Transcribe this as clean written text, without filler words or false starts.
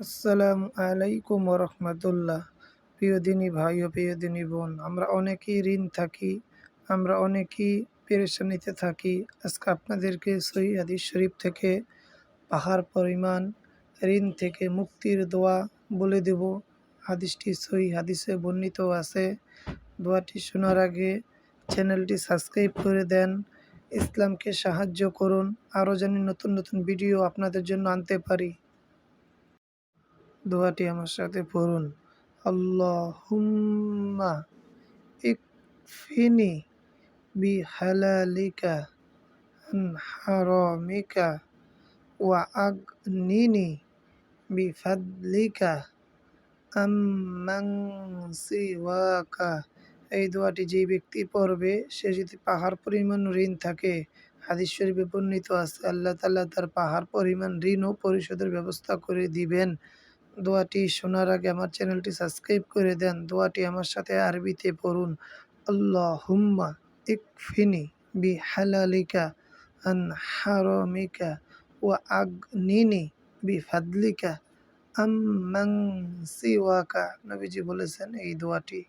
আসসালামু আলাইকুম রহমতুল্লাহ। প্রিয় দিনী ভাই ও প্রিয় দিনী বোন, আমরা অনেকেই ঋণ থাকি, আমরা অনেকেই পেরেশানিতে থাকি। আজকে আপনাদেরকে সহিহ হাদিস শরীফ থেকে পাহাড় পরিমাণ ঋণ থেকে মুক্তির দোয়া বলে দেব। হাদিসটি সহিহ হাদিসে বর্ণিত আছে। দোয়াটি শোনার আগে চ্যানেলটি সাবস্ক্রাইব করে দেন, ইসলামকে সাহায্য করুন, আরও জানি নতুন নতুন ভিডিও আপনাদের জন্য আনতে পারি। দোয়াটি আমার সাথে পড়ুন। আল্লাহুম্মা ইকফিনি বিহালালিকা আন হারামিকা ওয়া আগনিনি বিফাদলিকা আম্মান সিওয়াকা। এই দোয়াটি যে ব্যক্তি পড়বে সে যদি পাহাড় পরিমাণ ঋণ থাকে, হাদিস শরীফে বর্ণিত আছে, আল্লাহ তাআলা তার পাহাড় পরিমাণ ঋণও পরিশোধের ব্যবস্থা করে দিবেন। দোয়াটি শোনার আগে আমার চ্যানেলটি সাবস্ক্রাইব করে দেন। দোয়াটি আমার সাথে আরবিতে পড়ুন। আল্লাহুম্মা ইকফিনি বিহালালিকা আন হারামিকা ওয়া আগনিনি বিফাদলিকা আম্মান সিওয়াকা। নবীজি বলেছেন এই দোয়াটি